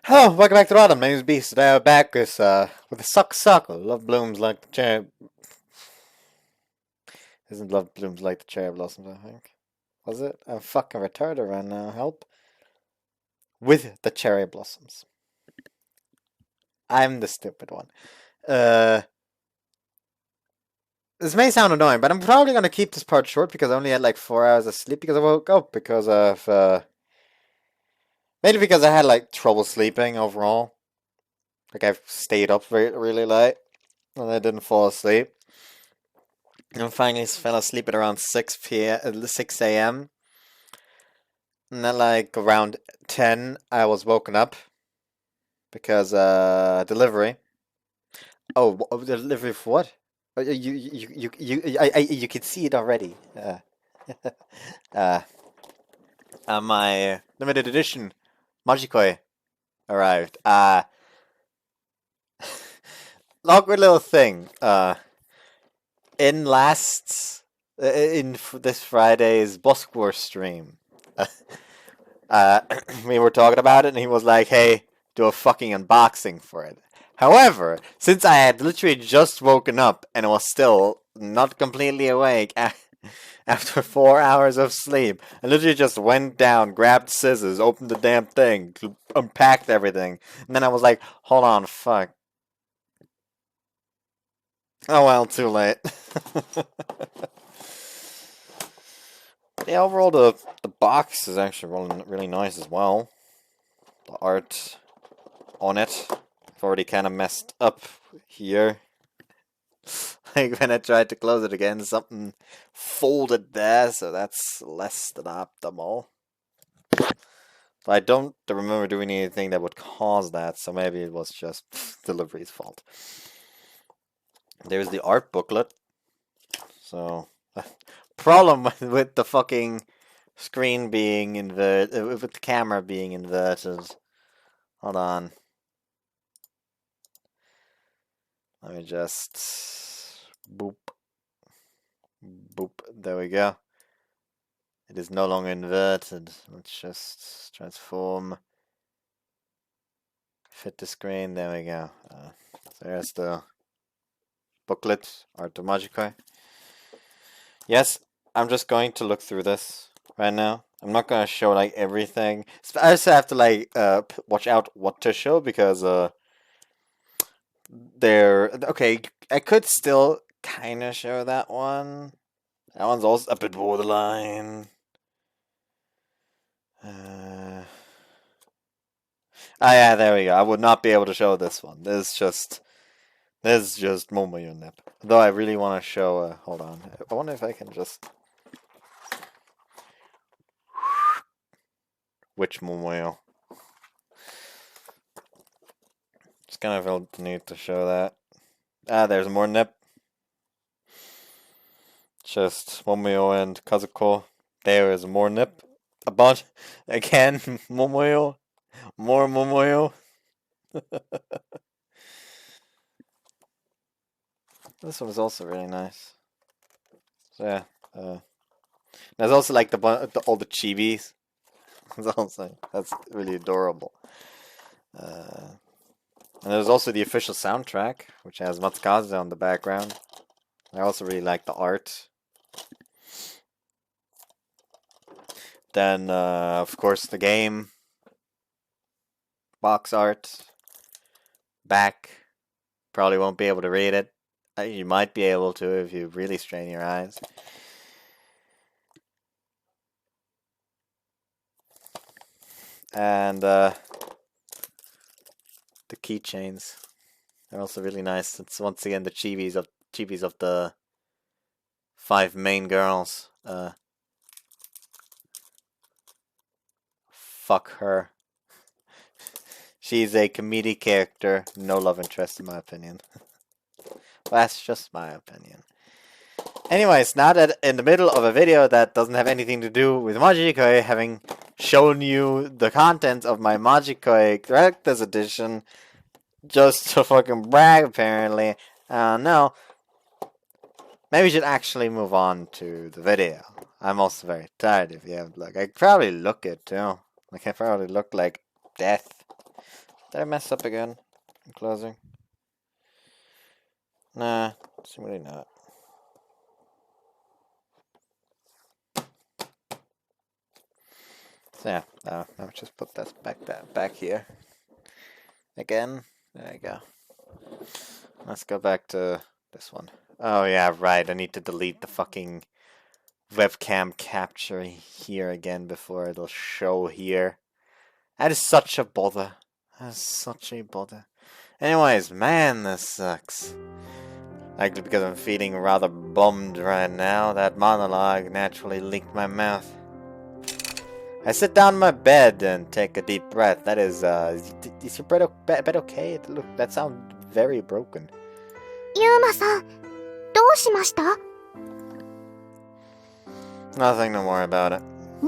Hello, welcome back to Autumn. My name is Beast. Today I'm back with the Saku Saku. Love blooms like the cherry. Isn't love blooms like the cherry blossoms? I think. Was it? I'm fucking retarded right now. Help. With the cherry blossoms. I'm the stupid one. Uh, this may sound annoying, but I'm probably gonna keep this part short because I only had like 4 hours of sleep because I woke up because of mainly because I had like trouble sleeping overall. Like I've stayed up really late and I didn't fall asleep. And finally fell asleep at around 6 a.m. And then like around 10 I was woken up because delivery. Oh, delivery for what? You can see it already. Uh, my limited edition Majikoi arrived. Awkward little thing. In last in this Friday's Busk War stream. Uh, we were talking about it, and he was like, "Hey, do a fucking unboxing for it." However, since I had literally just woken up and was still not completely awake after 4 hours of sleep, I literally just went down, grabbed scissors, opened the damn thing, unpacked everything, and then I was like, "Hold on, fuck." Oh well, too late. Yeah, overall the box is actually really nice as well. The art on it. I've already kind of messed up here. Like when I tried to close it again, something folded there, so that's less than optimal. But I don't remember doing anything that would cause that, so maybe it was just delivery's fault. There's the art booklet. So, problem with the fucking screen being inverted, with the camera being inverted. Hold on. Let me just boop. Boop. There we go. It is no longer inverted. Let's just transform. Fit the screen. There we go. So there's the booklet, Art of Magikai. Yes, I'm just going to look through this right now. I'm not gonna show like everything. I just have to like watch out what to show because there. Okay, I could still kind of show that one. That one's also a bit borderline. Ah, yeah, there we go. I would not be able to show this one. This is just Momoyo Nip. Though I really want to show. Hold on. I wonder if I can just. Which Momoyo? Just kind of felt the need to show that. Ah, there's more Nip. Just Momoyo and Kazuko. There is more Nip. A bunch. Again, Momoyo. More Momoyo. This one is also really nice. So yeah. There's also like all the chibis. That's really adorable. And there's also the official soundtrack, which has Matsukaze on the background. I also really like the art. Then, of course, the game. Box art. Back. Probably won't be able to read it. You might be able to if you really strain your eyes. And the keychains are also really nice. It's once again the chibis of the 5 main girls. Fuck her. She's a comedic character, no love interest in my opinion. That's just my opinion. Anyways, now that in the middle of a video that doesn't have anything to do with Majikoi, having shown you the content of my Majikoi Collector's Edition, just to fucking brag apparently, no. Maybe we should actually move on to the video. I'm also very tired if you haven't looked. I probably look it too. Like I probably look like death. Did I mess up again in closing? Nah, it's really not. So yeah, I'll just put this back here. Again. There you go. Let's go back to this one. Oh yeah, right. I need to delete the fucking webcam capture here again before it'll show here. That is such a bother. That is such a bother. Anyways, man, this sucks. Likely because I'm feeling rather bummed right now. That monologue naturally leaked my mouth. I sit down in my bed and take a deep breath. That is your bed okay? Look, that sounds very broken. Yuma-san, どうしました? Nothing to worry about it.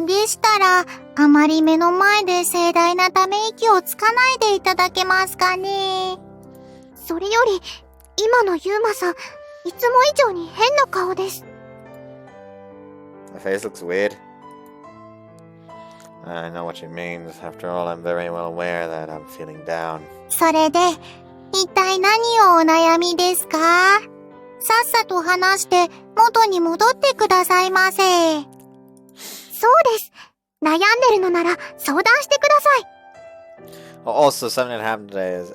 でしたら、あまり目の前で盛大なため息をつかないでいただけますかね。それより、今のユーマさん、いつも以上に変な顔です。My face looks weird. I know what she means. After all, I'm very well aware that I'm feeling down. それで、一体何をお悩みですか？さっさと話して元に戻ってくださいませ。そうです。悩んでるのなら相談してください。Also, something that happened today is,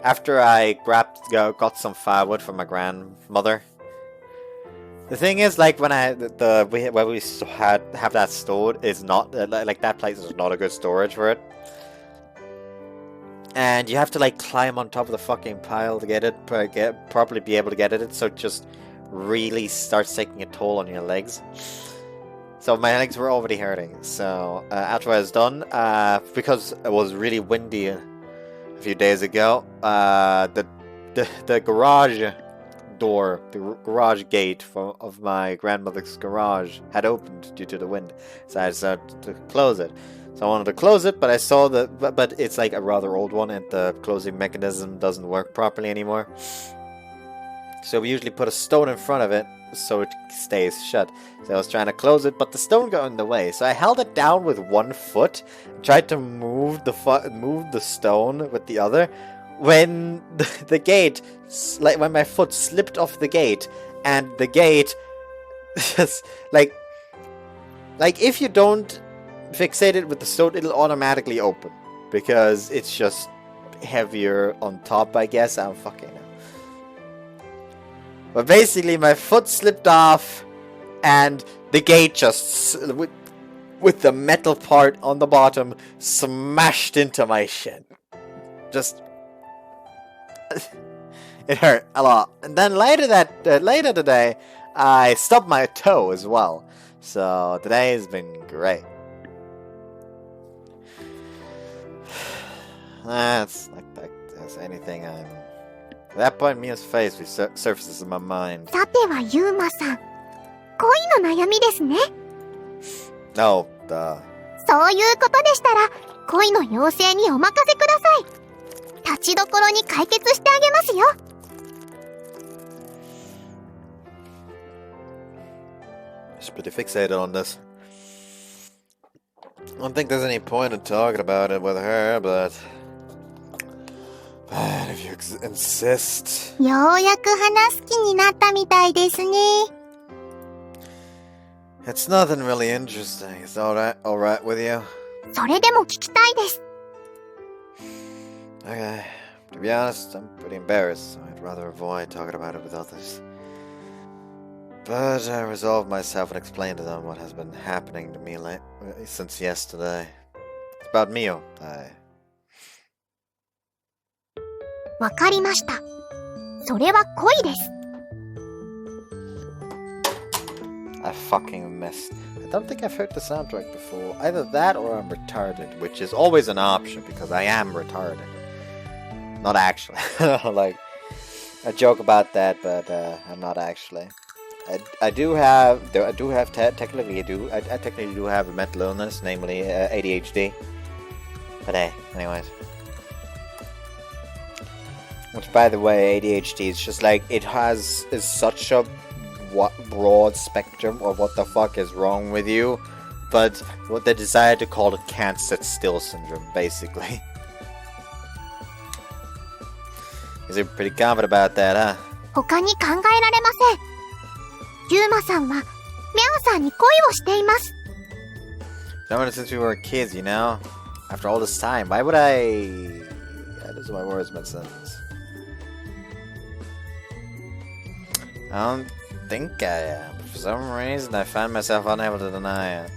after I got some firewood from my grandmother. The thing is, like, when where we have that stored is not like that place is not a good storage for it, and you have to like climb on top of the fucking pile to get it, properly be able to get it. So it just really starts taking a toll on your legs. So my legs were already hurting. So after I was done, because it was really windy a few days ago, the garage door, the garage gate of my grandmother's garage had opened due to the wind, so I decided to close it. So I wanted to close it, but I saw that, but it's like a rather old one, and the closing mechanism doesn't work properly anymore. So we usually put a stone in front of it so it stays shut. So I was trying to close it, but the stone got in the way. So I held it down with one foot, tried to move the stone with the other. When the gate, like when my foot slipped off the gate, and the gate just like if you don't fixate it with the stone, it'll automatically open because it's just heavier on top, I guess. I don't fucking know. But basically, my foot slipped off, and the gate just with the metal part on the bottom smashed into my shin. Just. It hurt a lot. And then later today, I stubbed my toe as well. So today has been great. That's anything. At that point, Mia's face surfaces in my mind. さてはユーマさん、恋の悩みですね。No, そういうことでしたら、恋の妖精にお任せください。立ちどころに解決してあげますよ。She's pretty fixated on this. I don't think there's any point in talking about it with her, but if you insist. ようやく話す気になったみたいですね。It's nothing really interesting. It's all right with you? それでも聞きたいです。Okay, to be honest, I'm pretty embarrassed, so I'd rather avoid talking about it with others. But I resolved myself and explained to them what has been happening to me since yesterday. It's about Mio. わかりました。それは恋です。I fucking missed. I don't think I've heard the soundtrack before. Either that or I'm retarded, which is always an option because I am retarded. Not actually. Like, I joke about that, but I'm not actually. I technically do have a mental illness, namely ADHD. But hey, anyways. Which, by the way, ADHD is just like, is such a broad spectrum of what the fuck is wrong with you, but what they decided to call it can't sit still syndrome, basically. Is he pretty confident about that, huh? 他に考えられません。ユーマさんは、ミャオさんに恋をしています。Known since we were kids, you know? After all this time, why would I... Those are my words mid-sentence. I don't think I am. For some reason, I find myself unable to deny it.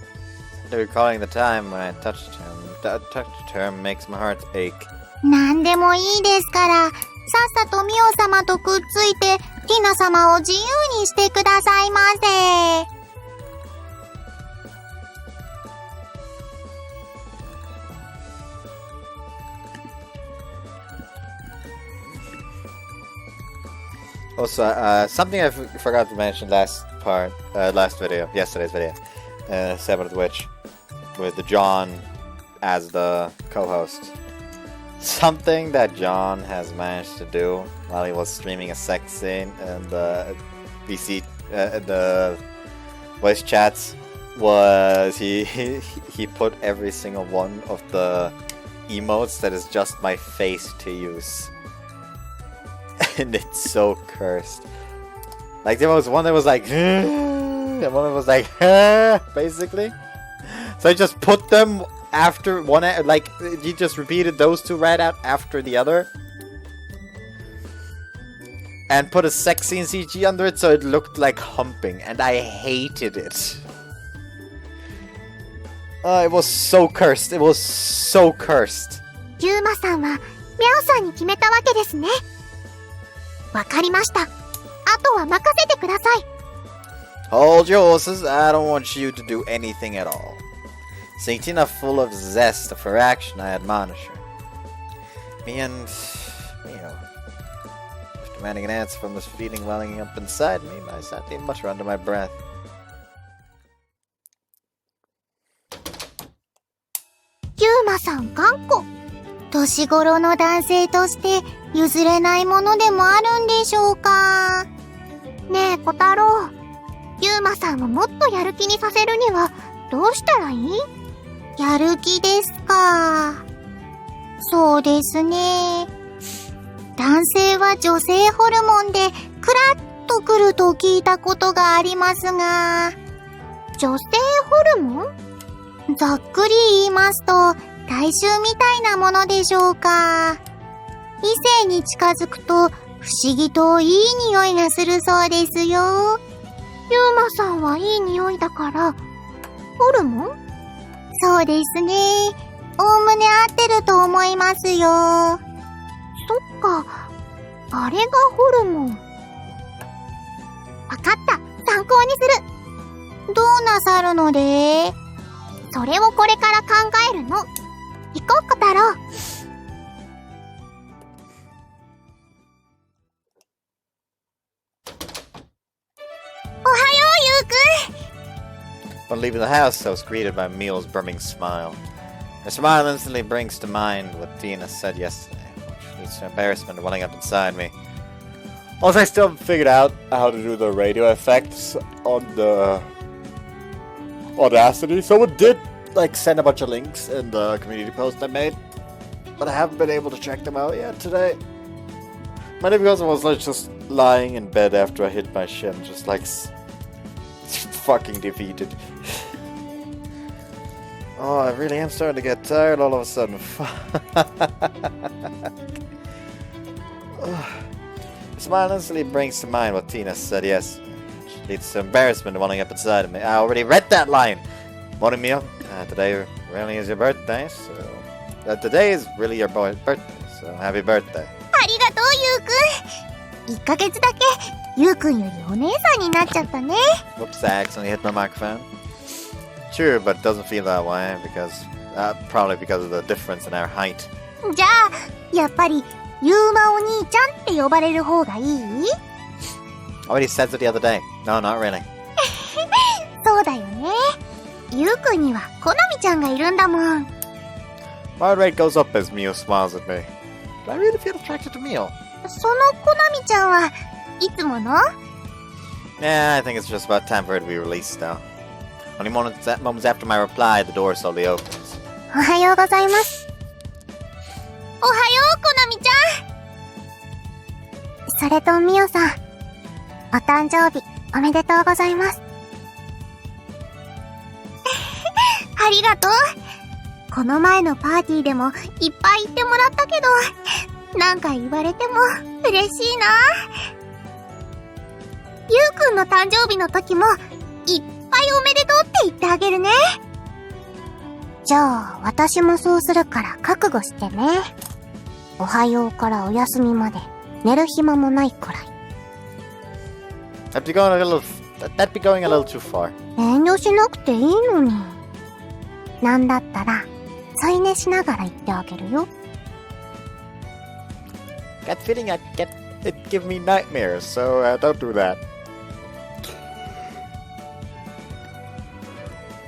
Recalling the time when I touched him. That touched her makes my heart ache. なんでもいいですから、さっさとミオ様とくっついて、ティナ様を自由にしてくださいませ。Also, something I forgot to mention last video, yesterday's video, 7th Witch, with the John as the co-host. Something that John has managed to do while he was streaming a sex scene and the voice chats was he put every single one of the emotes that is just my face to use. And it's so cursed. Like there was one that was like and one that was like basically. So I just put them after one, like he just repeated those two right out after the other. And put a sex scene CG under it so it looked like humping, and I hated it. It was so cursed. It was so cursed. ユーマさんはミャオさんに決めたわけですね。わかりました。あとは任せてください。Hold your horses. I don't want you to do anything at all. Seeing Tina full of zest of her action, I admonish her. Me and Mio, if demanding an answer from this feeling welling up inside me, I sadly mutter under my breath. ユーマさん頑固。年頃の男性として譲れないものでもあるんでしょうか。ねえ小太郎、ユーマさんをもっとやる気にさせるにはどうしたらいい？やる気ですか。そうですね。男性は女性ホルモンでクラッとくると聞いたことがありますが、女性ホルモン？ざっくり言いますと体臭みたいなものでしょうか。異性に近づくと不思議といい匂いがするそうですよ。ユーマさんはいい匂いだからホルモン？そうですね。おおむね合ってると思いますよ。そっか、あれがホルモン。わかった、参考にする。どうなさるので？それをこれから考えるの。行こう小太郎。おはよう、ゆうくん。Upon leaving the house, I was greeted by Mio's brimming smile. Her smile instantly brings to mind what Tina said yesterday, which leads to embarrassment welling up inside me. Also, I still haven't figured out how to do the radio effects on the Audacity. Someone did send a bunch of links in the community post I made, but I haven't been able to check them out yet today. Mainly because I was just lying in bed after I hit my shin, just fucking defeated. Oh, I really am starting to get tired all of a sudden. The smile instantly brings to mind what Tina said yesterday, which leads to embarrassment welling up inside of me. I already read that line! Morning, Mio. Today really is your birthday, so... today is really your birthday, so happy birthday. ありがとう、ゆうくん。1ヶ月だけ、ゆうくんよりお姉さんになっちゃったね。Whoops, I accidentally hit my microphone. True, but it doesn't feel that way, because... probably because of the difference in our height. じゃあ、やっぱり、ゆうまお兄ちゃんって呼ばれる方がいい？ Already said it the other day. No, not really. そうだよね。ゆうくんには好みちゃんがいるんだもん。My rate goes up as Mio smiles at me. But I really feel attracted to Mio. その好みちゃんはいつもの？ Yeah, I think it's just about time for it to be released now. Only moments after my reply, the door slowly opens. おはようございます。おはよう、好みちゃん。れとミオさん、お誕生日おめでとうございます。ありがとう。この前のパーティーでもいっぱい言ってもらったけど、なんか言われても嬉しいな。ゆうくんの誕生日の時もいっぱいおめでとうって言ってあげるね。じゃあ私もそうするから覚悟してね。おはようからお休みまで寝る暇もないくらい。That'd be going a little too far. 遠慮しなくていいのに。なんだったら添い寝しながら言ってあげるよ。Got feeling it'd give me nightmares, so don't do that.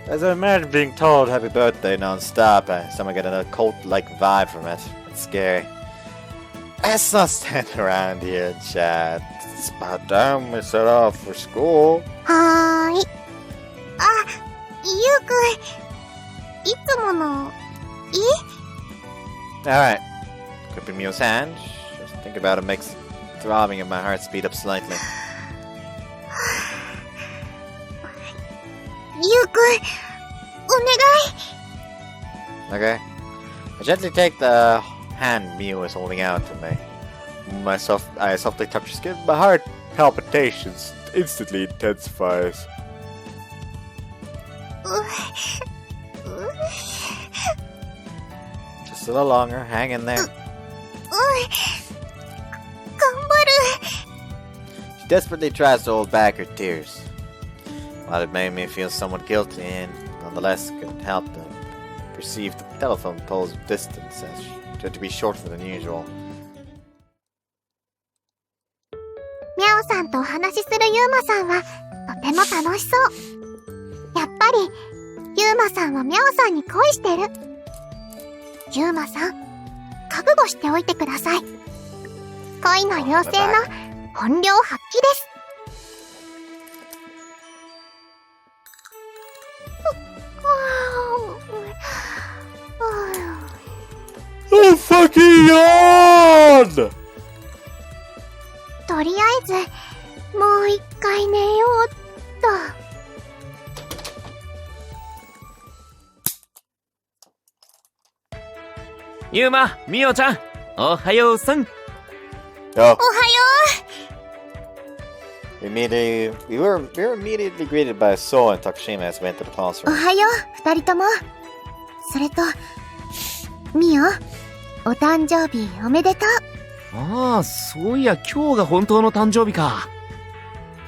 As I imagine being told happy birthday non-stop, someone get a cult-like vibe from it. It's scary. Let's not stand around here and chat. It's about time we set off for school. はーい。あ、ゆうくん、いつもの、Alright. Gripping Mio's hand. Just think about it makes the throbbing of my heart speed up slightly. ゆうくん、お願い。 Okay. I gently take the hand Mio is holding out to me. I softly touch her skin. My heart palpitations instantly intensifies. Just a little longer. Hang in there. 頑張る。 She desperately tries to hold back her tears. While it made me feel somewhat guilty and nonetheless couldn't help to perceive the telephone pole's distance as to be shorter than usual. ミャオさんとお話しするユウマさんはとても楽しそう。やっぱりユウマさんはミャオさんに恋してる。ユウマさん、覚悟しておいてください。恋の妖精の本領発揮です。Oh, fucking yawn! とりあえずもう一回寝ようっと。ユウマ、ミオちゃん、おはようさん。Oh, おはよ we were immediately greeted by So and Takashima as we entered the う。お classroom. はよう、二人とも。それと、ミオ、お誕生日おめでとう。ああ、そういや今日が本当の誕生日か。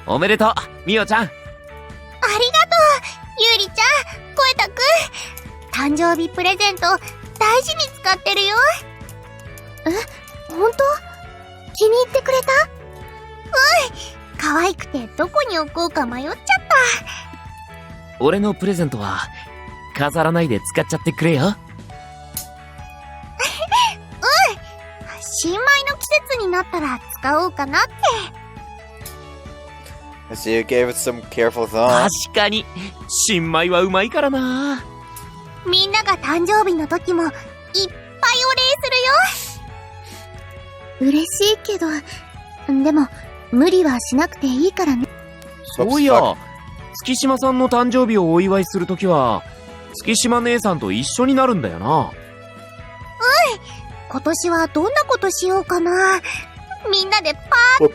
おめでとう、ミオちゃん。ありがとう、ゆうりちゃん、コエタくん。誕生日プレゼント、大事に使ってるよ。え、ほんと？気に入ってくれた？可愛くてどこに置こうか迷っちゃった。俺のプレゼントは飾らないで使っちゃってくれよ。新米の季節になったら使おうかなって。I see you gave it some careful thought. 確かに新米はうまいからな。みんなが誕生日の時もいっぱいお礼するよ。嬉しいけど、でも無理はしなくていいからね。そういや月島さんの誕生日をお祝いするときは月島姉さんと一緒になるんだよな。今年はどんなことしようかな。みんなでパーッとお祝い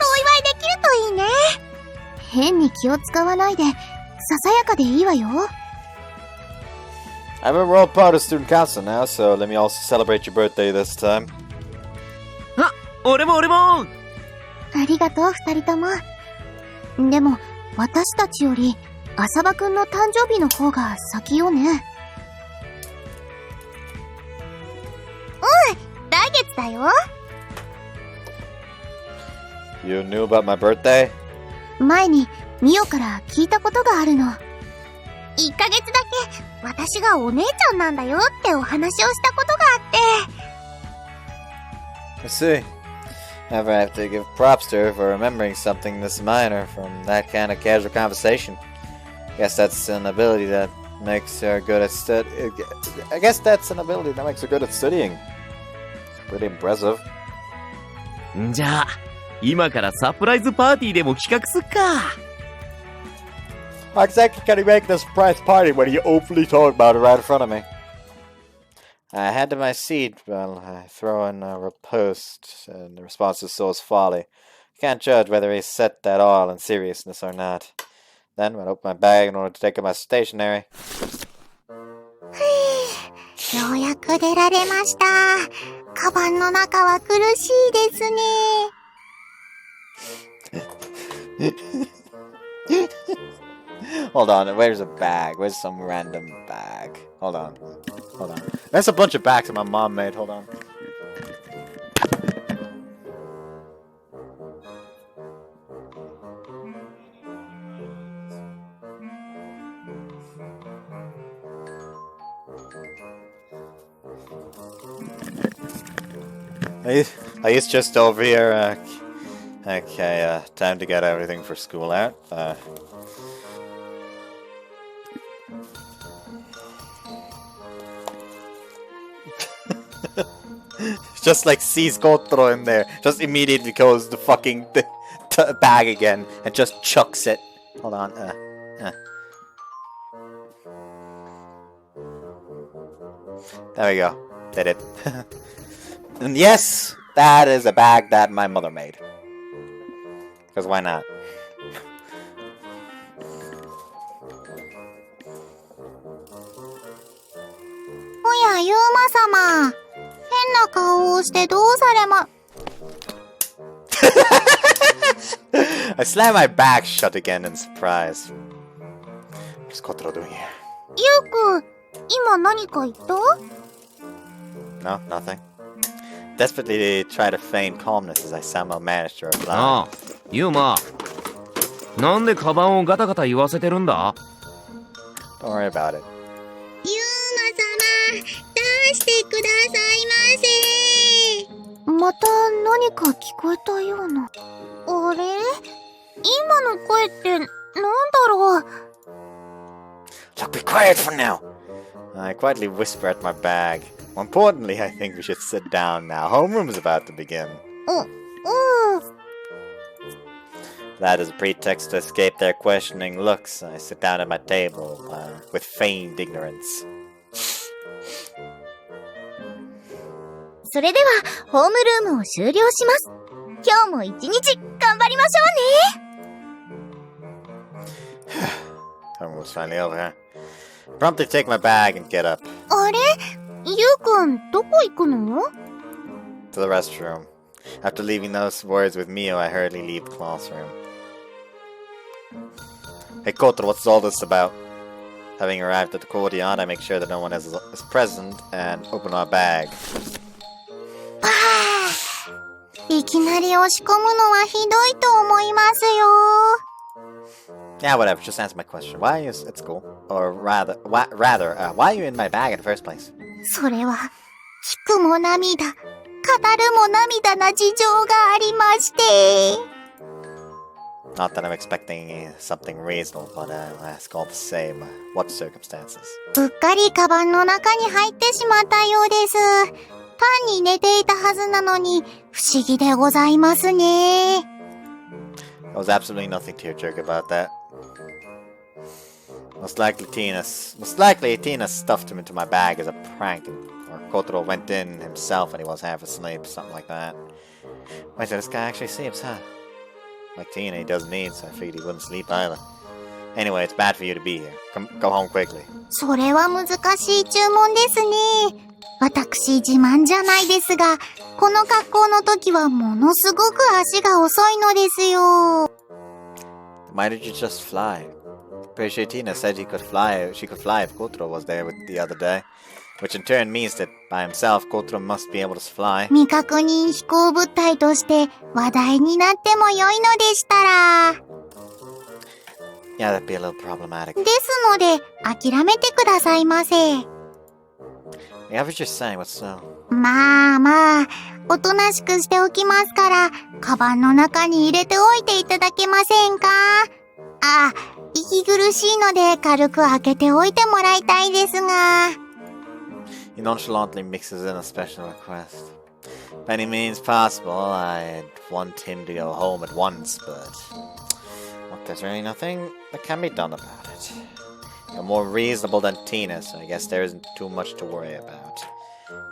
できるといいね。変に気を使わないで、ささやかでいいわよ。I'm a role part of student council now, so let me also celebrate your birthday this time. あ、俺も。ありがとう、二人とも。でも、私たちより、浅場くんの誕生日の方が先よね。来月だよ。You knew about my birthday? 前にミオから聞いたことがあるの。1ヶ月だけ私がお姉ちゃんなんだよってお話をしたことがあって。I see. Never have to give props to her for remembering something this minor from that kind of casual conversation. Guess that's an ability that makes her good at studying. Pretty impressive. んじゃあ今からサプライズパーティーでも企画すっか。How exactly can you make this surprise party when you openly talk about it right in front of me? I head to my seat while I throw in a riposte, and the response is Soul's folly. I can't judge whether he said that all in seriousness or not. Then, when I open my bag in order to take out my stationery. ようやく出られました。カバンの中は苦しいですね。Hold on, where's a bag? Where's some random bag? Hold on. There's a bunch of bags that my mom made. Hold on. He's just over here. Okay, time to get everything for school out. Just like sees Kotaro in there, just immediately goes to fucking bag again and just chucks it. Hold on. There we go. Did it. And yes, that is a bag that my mother made. Because why not? Oya, Yuma-sama. 変な顔をしてどうされま... I slammed my bag shut again in surprise. What's Kotaro doing here? ゆうくん、今何か言った? No, nothing. Desperately try to feign calmness as I somehow managed to reply. ああ、ユーマ。なんでカバンをガタガタ言わせてるんだ? Don't worry about it. ユーマ様、出してくださいませ。また何か聞こえたような。あれ？今の声ってなんだろう? Look, be quiet for now! I quietly whisper at my bag. More importantly, I think we should sit down now. Homeroom is about to begin. That is a pretext to escape their questioning looks. I sit down at my table with feigned ignorance. それでは、ホームルームを終了します。今日も一日頑張りましょうね。Homeroom's finally over, huh? Promptly take my bag and get up. あれ？ゆうくん、どこ行くの? To the restroom. After leaving those words with Mio, I hurriedly leave the classroom. Hey Kotaro, what's all this about? Having arrived at the courtyard, I make sure that no one is present and open my bag. いきなり押し込むのはひどいと思いますよ。Yeah, whatever. Just answer my question. Why are you at school? Or rather, why are you in my bag in the first place? それは、聞くも涙、語るも涙な事情がありまして。Not that I'm expecting something reasonable, but I'll ask all the same. What circumstances? うっかりカバンの中に入ってしまったようです。単に寝ていたはずなのに、不思議でございますね。There was absolutely nothing tearjerk about that. Most likely Tina stuffed him into my bag as a prank, or Kotaro went in himself and he was half asleep, something like that. Wait, so this guy actually sleeps, huh? Like Tina, he doesn't eat, so I figured he wouldn't sleep either. Anyway, it's bad for you to be here. Go home quickly. それは難しい注文ですね。私自慢じゃないですが、この格好の時はものすごく足が遅いのですよ。Why did you just fly? Pretty sure Tina said she could fly if Kotaro was there the other day. Which in turn means that by himself, Kotaro must be able to fly. 未確認飛行物体として話題になっても良いのでしたら。Yeah, that'd be a little problematic. ですので、諦めてくださいませ。Yeah, I was just saying, what's so? まあ、おとなしくしておきますから、カバンの中に入れておいていただけませんか？あ、息苦しいので軽く開けておいてもらいたいですが。He nonchalantly mixes in a special request. By any means possible, I'd want him to go home at once, but look, there's really nothing that can be done about it. You're more reasonable than Tina, so I guess there isn't too much to worry about.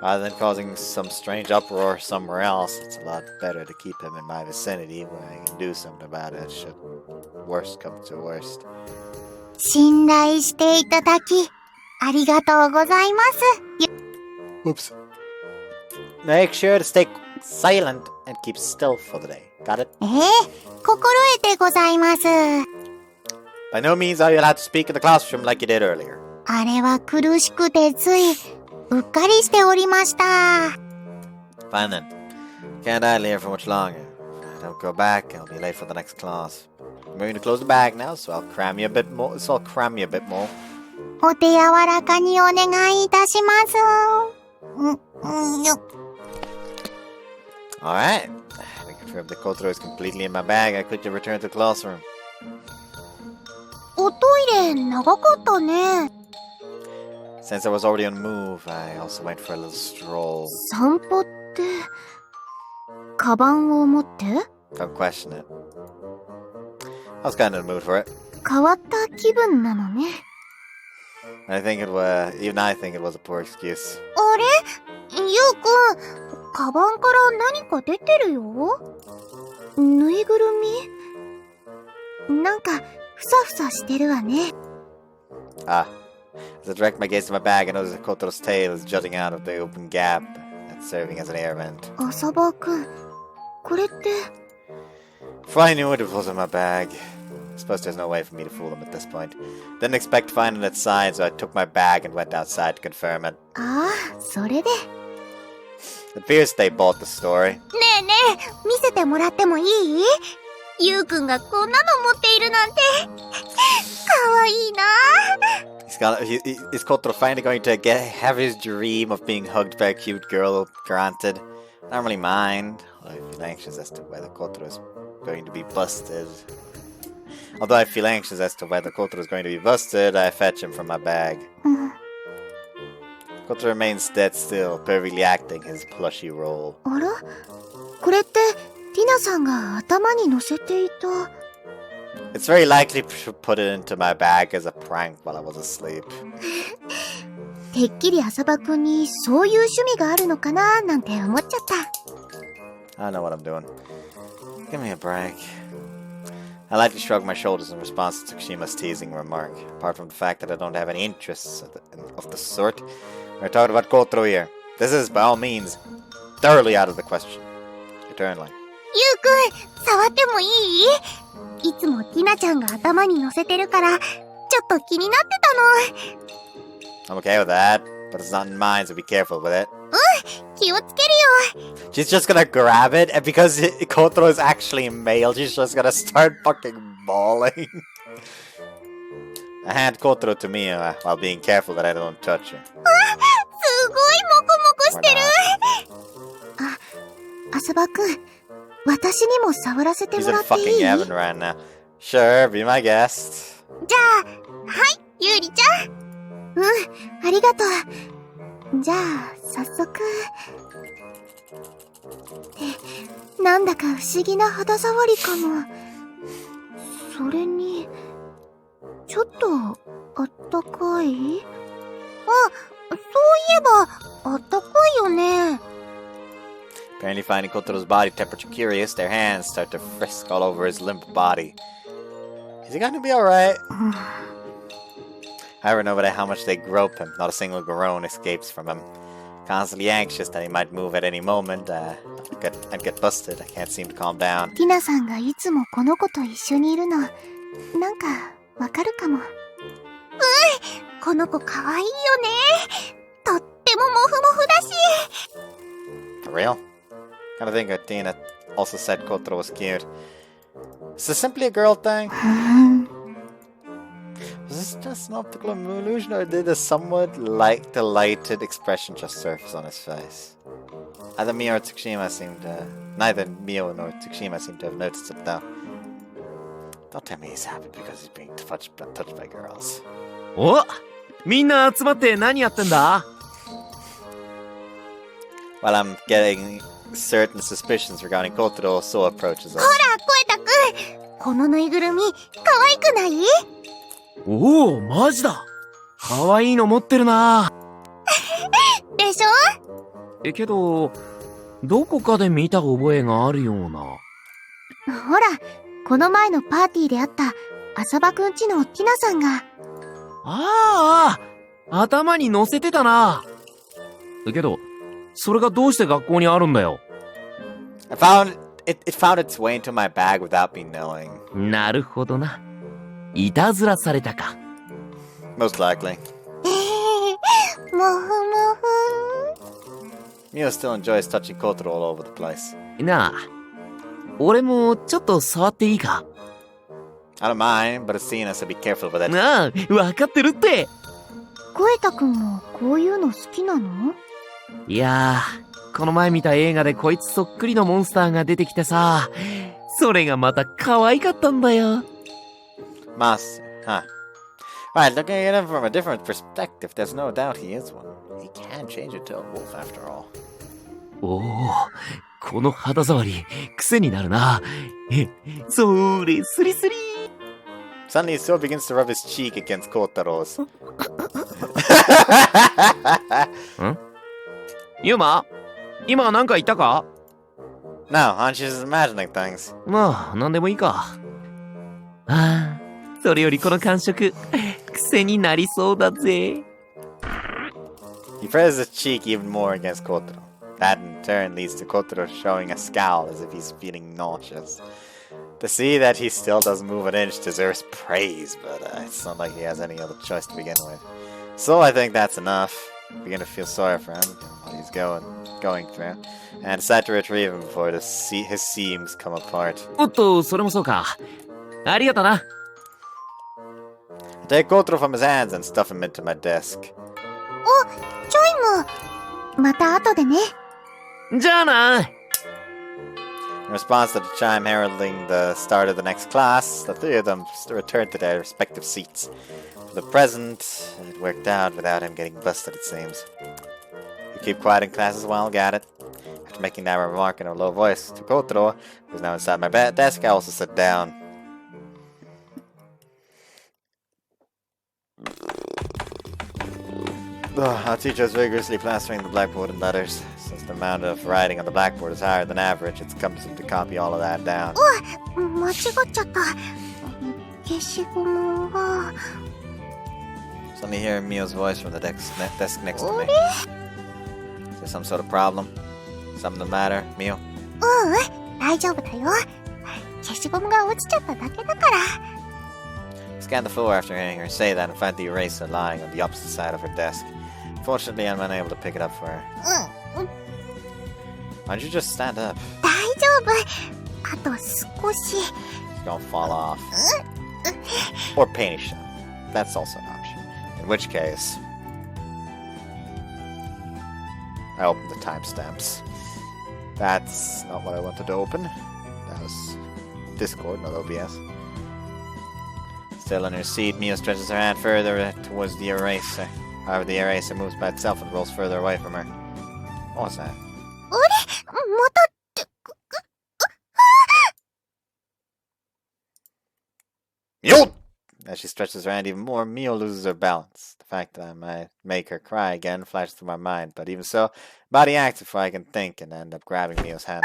Rather than causing some strange uproar somewhere else, it's a lot better to keep him in my vicinity where I can do something about it should worst come to worst. 信頼していただき、ありがとうございます。Whoops. Make sure to stay silent and keep still for the day. Got it? 心得てございます。By no means are you allowed to speak in the classroom like you did earlier. あれは苦しくてつい、うっかりしておりました。Fine then. Can't idle here for much longer. If I don't go back, I'll be late for the next class. I'm going to close the bag now, so I'll cram you a bit more. お手柔らかにお願いいたします。Alright. I confirm the Kotaro is completely in my bag. I quickly return to the classroom. おトイレ長かったね。Since I was already on the move, I also went for a little stroll. 散歩って、カバンを持って？ Don't question it. I was kind of in the mood for it. 変わった気分なのね。Even I think it was a poor excuse. あれ？ゆうくん、カバンから何か出てるよ。ぬいぐるみ？なんか、ふさふさしてるわね。Ah. As I direct my gaze to my bag, I notice that Kotaro's tail is jutting out of the open gap that's serving as an air vent. 浅葉くん、これって。If I knew it was in my bag. I suppose there's no way for me to fool them at this point. Didn't expect to find it outside, so I took my bag and went outside to confirm it. ああ、それで。It appears they bought the story. ねえねえ、見せてもらってもいい？ゆうくんがこんなの持っているなんて。かわいいな。Is Kotaro finally going to have his dream of being hugged by a cute girl granted? I don't really mind. I feel anxious as to whether Kotaro is going to be busted. Although I feel anxious as to whether Kotaro is going to be busted, I fetch him from my bag. Kotaro remains dead still, perfectly acting his plushy role. あら？これって、ティナさんが頭に乗せていた。It's very likely to put it into my bag as a prank while I was asleep. てっきり浅葉くんにそういう趣味があるのかななんて思っちゃった。I know what I'm doing. Give me a break. I lightly shrugged my shoulders in response to Tsukushima's teasing remark. Apart from the fact that I don't have any interests of the sort, we're talking about Kotaro here. This is, by all means, thoroughly out of the question. Eternally. ゆうくん、触ってもいい？いつもティナちゃんが頭に乗せてるから、ちょっと気になってたの。I'm okay with that, but it's not in mine, so be careful with it. 気をつけるよ。 She's just gonna grab it, and because Kotaro is actually male, she's just gonna start fucking bawling. I hand Kotaro to Mia while being careful that I don't touch her. すごいモコモコしてる。あ、浅葉くん、私にも触らせても He's ら in ってい fucking い？ heaven right now. Sure, be my guest. じゃあ、はい、ゆうりちゃん。ありがとう。じゃあ、早速。なんだか不思議な肌触りかも。それに、ちょっと、あったかい？あ、そういえば、あったかいよね。Apparently finding Kotaro's body temperature curious, their hands start to frisk all over his limp body. Is he going to be alright? However, no matter how much they grope him, not a single groan escapes from him. Constantly anxious that he might move at any moment, and get busted. I can't seem to calm down. ティナさんがいつもこの子と一緒にいるの、なんかわかるかも。この子かわいいよね。とってもモフモフだし。For real? Kind of think that Tina also said Kotaro was cute. Is this simply a girl thing? Was this just an optical illusion, or did a somewhat delighted expression just surface on his face? Neither Mio nor Tsukushima seemed to have noticed it though. Don't tell me he's happy because he's being touched by girls. お、みんな集まって何やってんだ？ while I'm getting certain suspicions regarding Kotaro, so approaches us. ほら、コエタくん。このぬいぐるみ、可愛くない？おお、マジだ。かわいいの持ってるな。でしょ？けど、どこかで見た覚えがあるような。ほら、この前のパーティーで会った浅場くんちのティナさんが。ああ、頭に乗せてたな。けど、それがどうして学校にあるんだよ。I found it found its way into my bag without me knowing. なるほどな。いたずらされたか。Most likely. もふもふ。Mio still enjoys touching Kotaro all over the place. なあ、俺もちょっと触っていいか？ I don't mind, but it's seen us, so be careful with it. なあ、わかってるって。コエタくんもこういうの好きなの？いやー、この前見た映画でこいつそっくりのモンスターが出てきてさ、それがまた可愛かったんだよ。Master, huh? Right, looking at him from a different perspective, there's no doubt he is one. He can change into a wolf after all. おお、この肌触り、癖になるな。それ、スリスリ。Suddenly, his sword begins to rub his cheek against Kotaro's. ん？ユーマ？今なんか言ったか？ No, aren't you just imagining things? まあ、なんでもいいか。ああ、それよりこの感触、癖になりそうだぜ。He presses his cheek even more against Kotaro. That in turn leads to Kotaro showing a scowl as if he's feeling nauseous. To see that he still doesn't move an inch deserves praise, but it's not like he has any other choice to begin with. So I think that's enough. I begin to feel sorry for him, what he's going through, and decide to retrieve him before his seams come apart. おっと、それもそうか。ありがとな。I take Kotaro from his hands and stuff him into my desk. お、チョイム。また後でね。じゃあな。In response to the chime heralding the start of the next class, the three of them return to their respective seats. For the present, it worked out without him getting busted, it seems. You keep quiet in class as well, got it? After making that remark in a low voice to Kotaro, who's now inside my desk, I also sit down. Our teacher is vigorously plastering the blackboard in letters. Since the amount of writing on the blackboard is higher than average, it's cumbersome to copy all of that down. 間違っちゃった。消しゴムが。Suddenly hear Mio's voice from the desk next to me. Is there some sort of problem? Something the matter, Mio? 大丈夫だよ。消しゴムが落ちちゃっただけだから。Scan the floor after hearing her say that and find the eraser lying on the opposite side of her desk. Fortunately, I'm unable to pick it up for her. Why don't you just stand up? 大丈夫。あと少し。 She's gonna fall off. Or paint a shot. That's also an option. In which case, I opened the timestamps. That's not what I wanted to open. That was Discord, not OBS. Still in her seat, Mio stretches her hand further towards the eraser. However, the eraser moves by itself and rolls further away from her. What was that? あれまたって。Mio! As she stretches her hand even more, Mio loses her balance. The fact that I might make her cry again flashes through my mind, but even so, body acts before I can think and end up grabbing Mio's hand.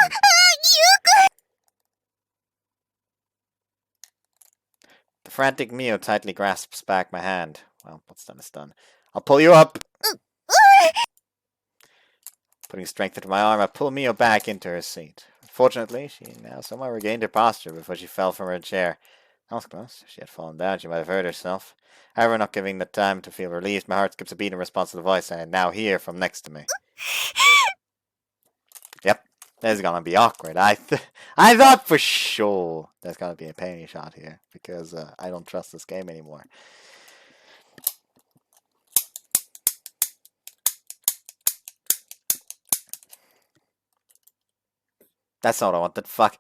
The frantic Mio tightly grasps back my hand. Well, what's done is done. I'll pull you up! Putting strength into my arm, I pull Mio back into her seat. Fortunately, she now somewhat regained her posture before she fell from her chair. That was close. If she had fallen down, she might have hurt herself. However, not giving the time to feel relieved, my heart skips a beat in response to the voice I now hear from next to me. Yep, this is gonna be awkward. I thought for sure there's gonna be a painting shot here, because I don't trust this game anymore. That's not what I wanted. Fuck.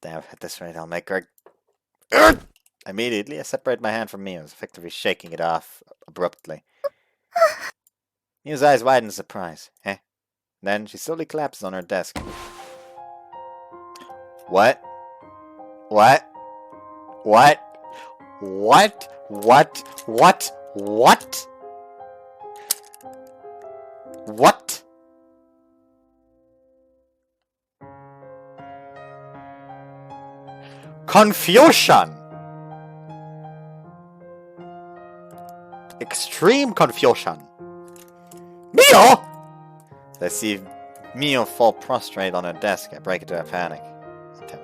Damn, at this rate, I'll make her... Immediately, I separate my hand from Mio's, effectively shaking it off abruptly. Mio's eyes widen in surprise. Eh? Then she slowly collapses on her desk. What? What? What? What? What? What? What? What? Confusion! Extreme confusion! Mio! I see Mio fall prostrate on her desk. I break into a panic.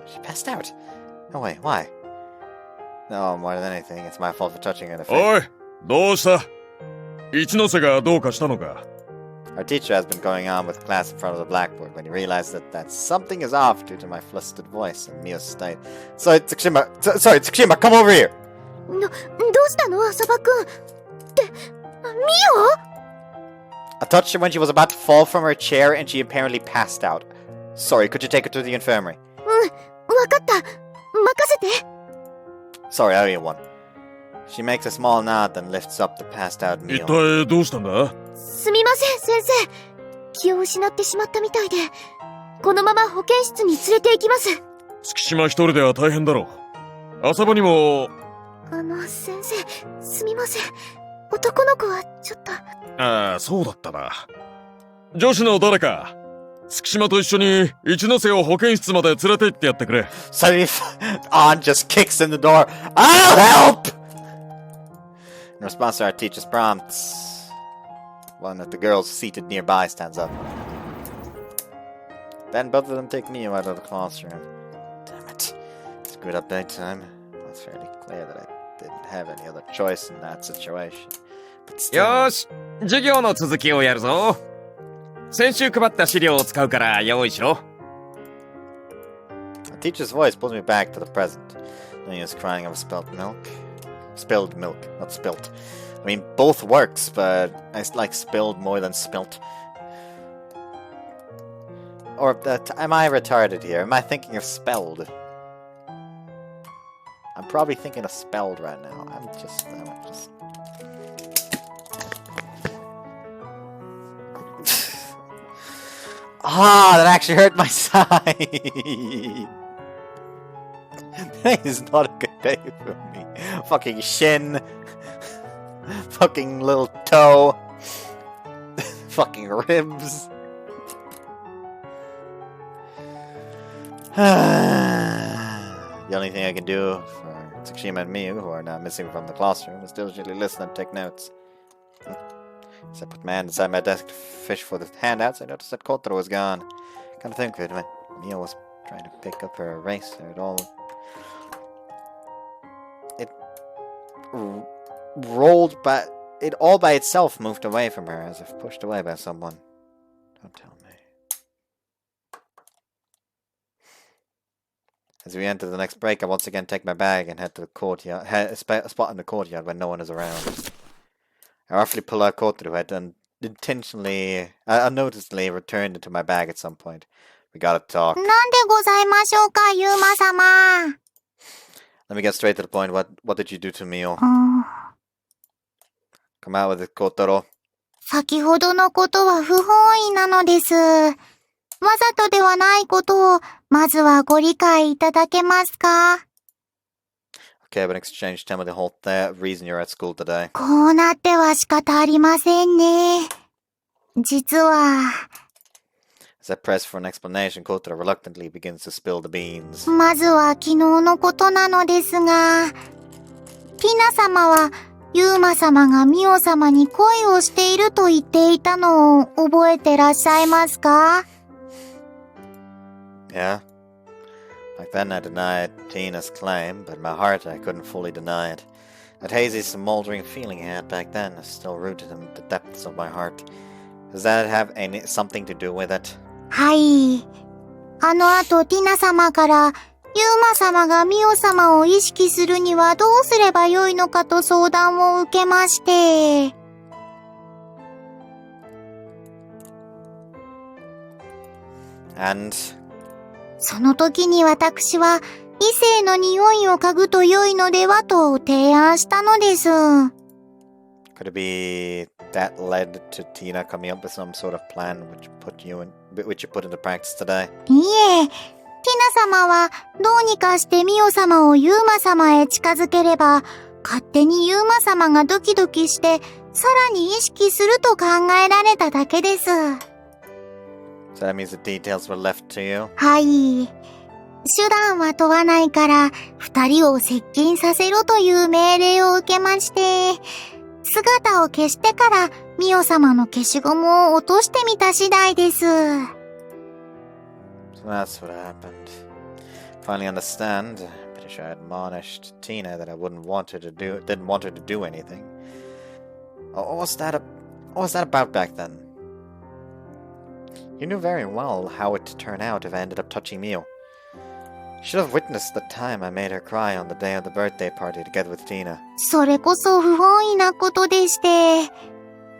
She passed out. No way, why? No, more than anything, it's my fault for touching her in the face. おい、どうした？一ノ瀬がどうかしたのか？ Our teacher has been going on with class in front of the blackboard when he realized that something is off due to my flustered voice and Mio's state. Sorry, Tsukushima, come over here! どうしたの浅葉くんって、ミオ I touched her when she was about to fall from her chair and she apparently passed out. Sorry, could you take her to the infirmary? わかった。任せて。 Sorry, I owe you one. She makes a small nod and lifts up the passed out 一 Mio. 体どうしたんだ？すみません、先生。気を失ってしまったみたいで、このまま保健室に連れて行きます。月島一人では大変だろう。浅場にも。先生、すみません。男の子はちょっと。ああ、そうだったな。女子の誰か、月島と一緒に一ノ瀬を保健室まで連れて行ってやってくれ。Suddenly, An just kicks in the door. I'll help! In response to our teacher's prompts, one of the girls seated nearby stands up. Then both of them take Mio out of the classroom. Damn it. Screwed up big time. Well, it's fairly clear that I didn't have any other choice in that situation. But still... よーし、授業の続きをやるぞ。先週配った資料を使うから用意しろ。The teacher's voice pulls me back to the present. Mio's crying over spilled milk. Spilled milk, not spilt. I mean, both works, but I like spilled more than spilt. Or am I retarded here? Am I thinking of spelled? I'm probably thinking of spelled right now. I'm just... Ah, that actually hurt my side. Today is not a good day for me. Fucking shin. Fucking little toe. Fucking ribs. The only thing I can do for Tsukushima and Miyu, who are now missing from the classroom, is diligently listen and take notes. As I put my hand inside my desk to fish for the handouts, I noticed that Kotaro was gone. Kind of think of it when Mio was trying to pick up her eraser. It rolled by... It all by itself moved away from her, as if pushed away by someone. Don't tell me. As we enter the next break, I once again take my bag and head to the courtyard, a spot in the courtyard where no one is around. I roughly pull out Kotaro, who had unnoticeably returned into my bag at some point. We gotta talk. なんでございましょうか、ユーマ様。 Let me get straight to the point. What did you do to Mio? Come out with it, Kotaro. 先ほどのことは不本意なのです。わざとではないことを、まずはご理解いただけますか？ Okay, but in exchange, tell me the whole reason you're at school today. こうなっては仕方ありませんね。実は。 As I press for an explanation, Kotaro reluctantly begins to spill the beans. まずは昨日のことなのですが、ティナ様は、ユーマ様がミオ様に恋をしていると言っていたのを覚えてらっしゃいますか？ Yeah? Back then I denied Tina's claim, but in my heart I couldn't fully deny it. That hazy, smoldering feeling I had back then is still rooted in the depths of my heart. Does that have something to do with it? はい。あの後ティナ様から、ユーマ様がミオ様を意識するにはどうすればよいのかと相談を受けまして。And? その時に私は異性の匂いを嗅ぐと良いのではと提案したのです。Could it be that led to Tina coming up with some sort of plan which you put into practice today? いえ、ティナ様はどうにかしてミオ様をユーマ様へ近づければ、勝手にユーマ様がドキドキして、さらに意識すると考えられただけです。So that means the details were left to you? はい。手段は問わないから、二人を接近させろという命令を受けまして、姿を消してからミオ様の消しゴムを落としてみた次第です。So that's what happened. Finally understand. Pretty sure I admonished Tina that I didn't want her to do anything. What was that about back then? You knew very well how it would turn out if I ended up touching Mio. You should have witnessed the time I made her cry on the day of the birthday party together with Tina. それこそ不本意なことでして、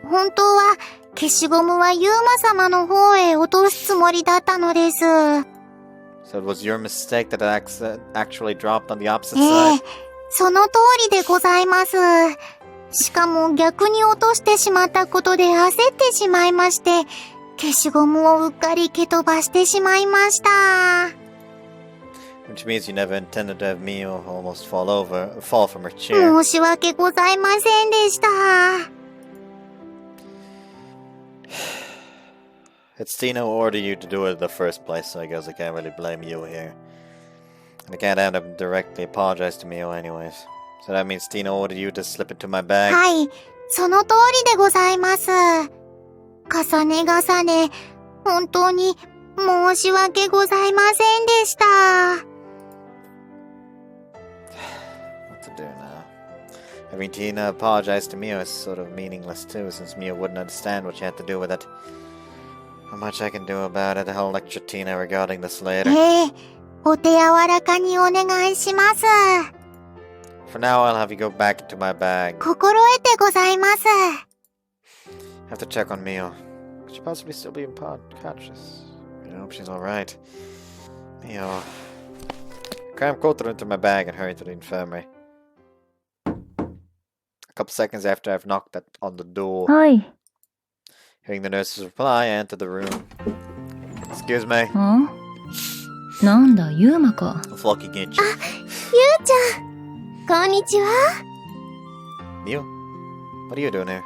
本当は消しゴムはユーマ様の方へ落とすつもりだったのです。So it was your mistake that it actually dropped on the opposite side? その通りでございます。しかも逆に落としてしまったことで焦ってしまいまして、消しゴムをうっかり蹴飛ばしてしまいました。Which means you never intended to have Mio almost fall from her chair. 申し訳ございませんでした。It's Tina who ordered you to do it in the first place, so I guess I can't really blame you here. And I can't have them directly apologize to Mio anyways. So that means Tina ordered you to slip into my bag? はい、その通りでございます。重ね重ね、本当に申し訳ございませんでした。What to do now? Having Tina apologize to Mio is sort of meaningless too, since Mio wouldn't understand what she had to do with it. How much I can do about it, I'll lecture Tina regarding this later. お手柔らかにお願いします。For now, I'll have you go back into my bag. 心得てございます。Have to check on Mio. Could she possibly still be unconscious? I hope she's alright. Mio. Cram Kotaro into my bag and hurry to the infirmary. A couple seconds after I've knocked on the door. はい。Hearing the nurse's reply, I entered the room. Excuse me. なんだ、ユーマか。Flocky Ginchi. ゆうちゃん、こんにちは。Mio? What are you doing here?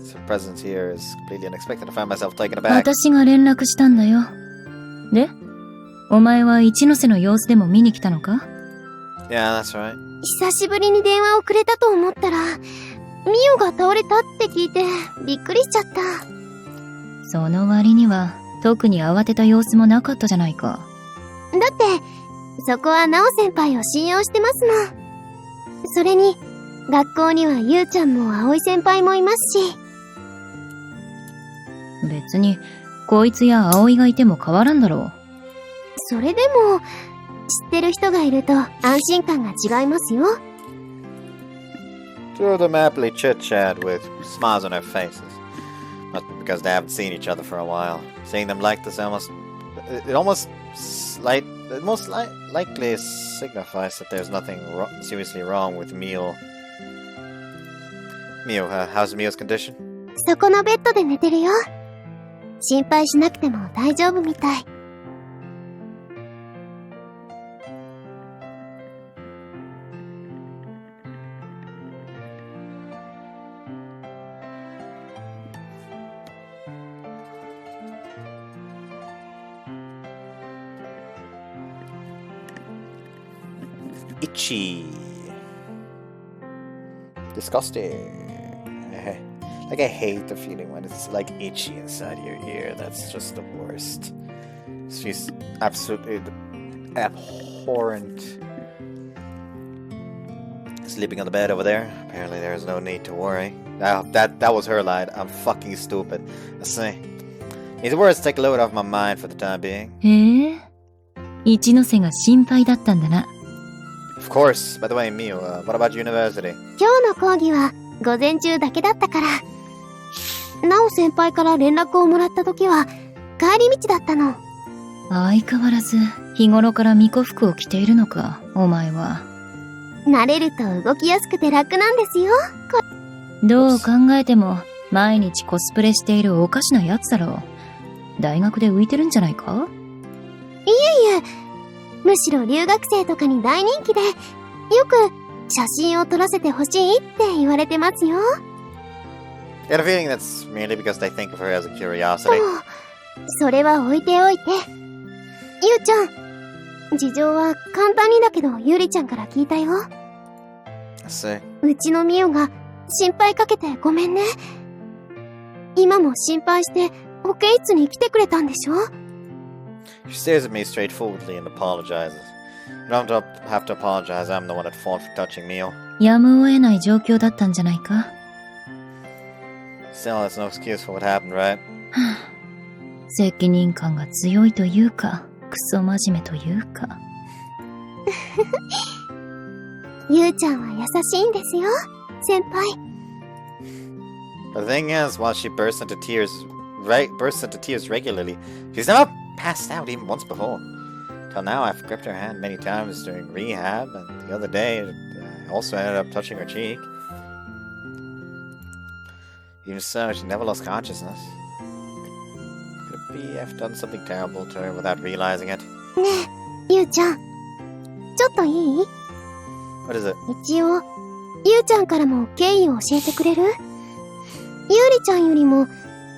Your presence here is completely unexpected. I found myself taken aback. 私が連絡したんだよ。で、お前は一ノ瀬の様子でも見に来たのか？ Yeah, that's right. 久しぶりに電話をくれたと思ったら、ミオが倒れたって聞いてびっくりしちゃった。その割には特に慌てた様子もなかったじゃないか。だって、そこはナオ先輩を信用してますもん。それに、学校にはユウちゃんも葵先輩もいますし。別に、こいつや葵がいても変わらんだろう。それでも、知ってる人がいると安心感が違いますよ。Two of them happily chit-chat with smiles on their faces. Not because they haven't seen each other for a while. Seeing them like this most likely signifies that there's nothing seriously wrong with Mio. Mio, how's Mio's condition? そこのベッドで寝てるよ。心配しなくても大丈夫みたい。Itchy. Disgusting. Like, I hate the feeling when it's like itchy inside your ear. That's just the worst. She's absolutely abhorrent. Sleeping on the bed over there. Apparently there's no need to worry. That was her line. I'm fucking stupid. I say. These words take a load off my mind for the time being. へえ。一ノ瀬が心配だったんだな。Of course. By the way, Mio, what about university? 今日の講義は午前中だけだったから。ナオ先輩から連絡をもらった時は帰り道だったの。相変わらず日頃から巫女服を着ているのか、お前は。慣れると動きやすくて楽なんですよ。どう考えても毎日コスプレしているおかしなやつだろ。大学で浮いてるんじゃないか？いえいえ、むしろ留学生とかに大人気で、よく写真を撮らせてほしいって言われてますよ。I get a feeling that's merely because they think of her as a curiosity. それは置いておいて。ゆうちゃん、事情は簡単にだけどゆりちゃんから聞いたよ。I see. うちのミオが心配かけてごめんね。今も心配して保健室に来てくれたんでしょ？ She stares at me straightforwardly and apologizes. You don't have to apologize. I'm the one at fault for touching Mio. やむを得ない状況だったんじゃないか。Still, that's no excuse for what happened, right? 責任感が強いというか、クソ真面目というか。ゆうちゃんは優しいんですよ、先輩。But the thing is, while she bursts into tears regularly, she's never passed out even once before. Till now, I've gripped her hand many times during rehab, and the other day, I also ended up touching her cheek. Even so, she never lost consciousness. Could it be I've done something terrible to her without realizing it? ねえ、ゆうちゃん。ちょっといい？ What is it? 一応、ゆうちゃんからも経緯を教えてくれる？ゆうりちゃんよりも、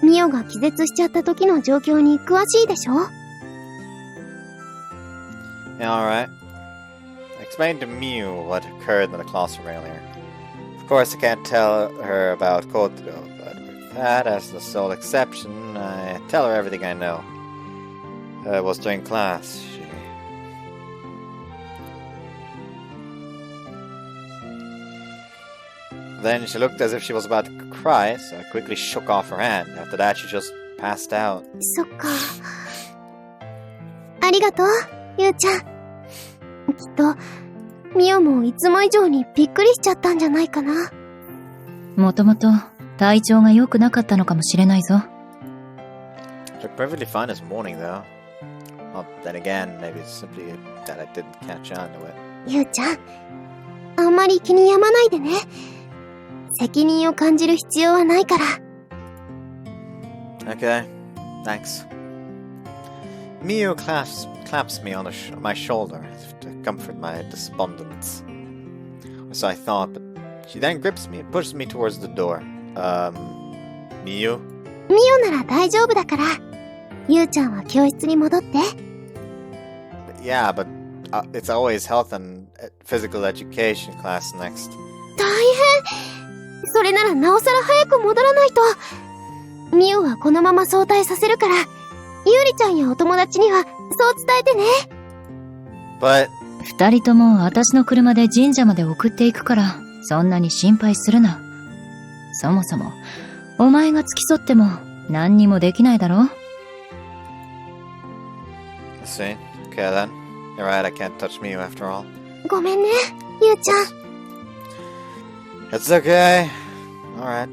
ミオが気絶しちゃった時の状況に詳しいでしょ？ Yeah, alright. I explained to Mio what occurred in the classroom earlier. Of course, I can't tell her about Koto, but with that as the sole exception, I tell her everything I know. It was during class. Then she looked as if she was about to cry, so I quickly shook off her hand. After that, she just passed out. そっか。ありがとう、ゆうちゃん。きっと、ミオもいつも以上にびっくりしちゃったんじゃないかな。もともと体調が良くなかったのかもしれないぞ。She looked perfectly fine this morning, though. Well, then again, maybe it's simply that I didn't catch on to it. ゆうちゃん、あんまり気に病まないでね。責任を感じる必要はないから。Okay, thanks. Mio claps me on my shoulder as if to comfort my despondence. Or so I thought, but she then grips me and pushes me towards the door. Mio? ミオなら大丈夫だから。ゆうちゃんは教室に戻って。Yeah, but it's always health and physical education class next. 大変！それならなおさら早く戻らないと。ミオはこのまま早退させるから、ゆうりちゃんやお友達にはそう伝えてね。But 二人とも私の車で神社まで送っていくから、そんなに心配するな。そもそも、お前が付き添っても何にもできないだろ。I see. Okay then. You're right, I can't touch Mio after all. ごめんね、ゆうちゃん。It's okay. Alright.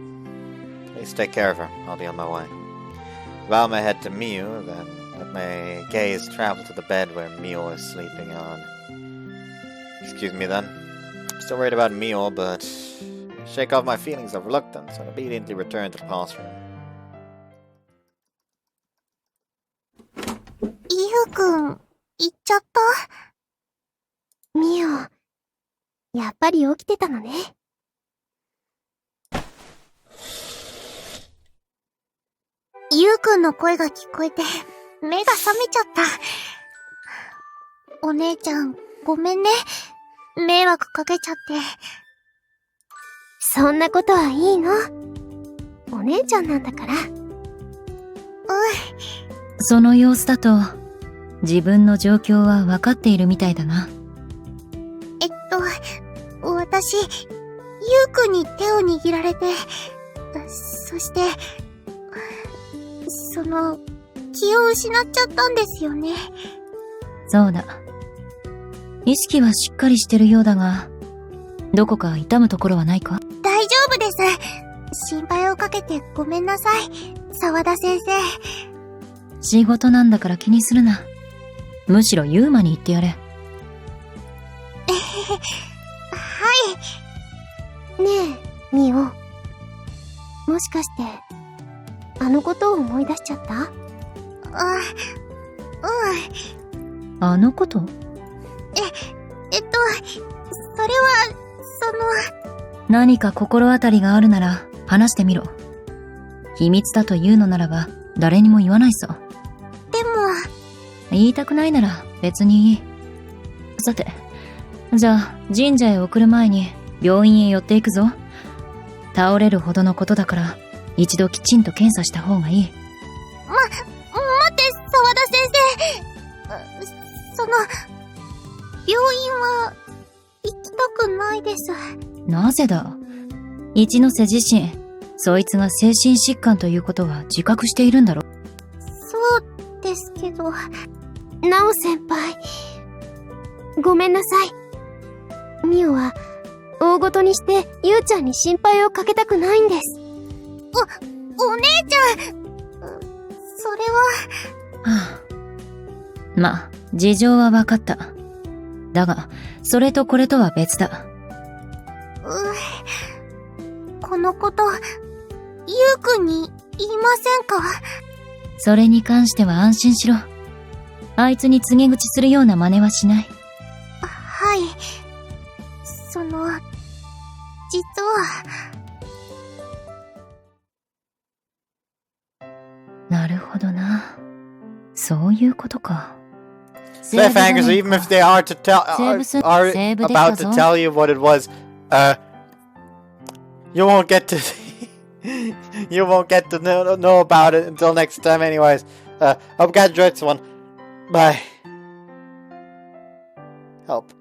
Please take care of her. I'll be on my way. Bow my head to Mio, then let my gaze travel to the bed where Mio is sleeping on. Excuse me then. I'm still worried about Mio, but I shake off my feelings of reluctance and obediently return to the classroom. ゆうくん、行っちゃった？ミオ、やっぱり起きてたのね。ゆうくんの声が聞こえて、目が覚めちゃった。お姉ちゃん、ごめんね。迷惑かけちゃって。そんなことはいいの。お姉ちゃんなんだから。その様子だと、自分の状況は分かっているみたいだな。私、ゆうくんに手を握られて、そして、気を失っちゃったんですよね。そうだ。意識はしっかりしてるようだが、どこか痛むところはないか？大丈夫です。心配をかけてごめんなさい、沢田先生。仕事なんだから気にするな。むしろユーマに言ってやれ。はい。ねえ、ミオ。もしかして、あのことを思い出しちゃった？あのこと？それは、何か心当たりがあるなら話してみろ。秘密だというのならば誰にも言わないさ。でも、言いたくないなら別にいい。さて、じゃあ神社へ送る前に病院へ寄っていくぞ。倒れるほどのことだから一度きちんと検査した方がいい。待って、沢田先生。病院は、行きたくないです。なぜだ？一ノ瀬自身、そいつが精神疾患ということは自覚しているんだろ？そうですけど、ナオ先輩。ごめんなさい。ミオは、大ごとにしてユウちゃんに心配をかけたくないんです。お姉ちゃん！それは。はあ、まあ、事情は分かった。だが、それとこれとは別だ。このこと、ユウくんに言いませんか？それに関しては安心しろ。あいつに告げ口するような真似はしない。はい。実は。なるほどな。そういうことか。Cliffhangers, even if they are to tell are about to tell you what it was, you won't get to you won't get to know about it until next time anyways. Hope you guys enjoyed this one. Bye. Help.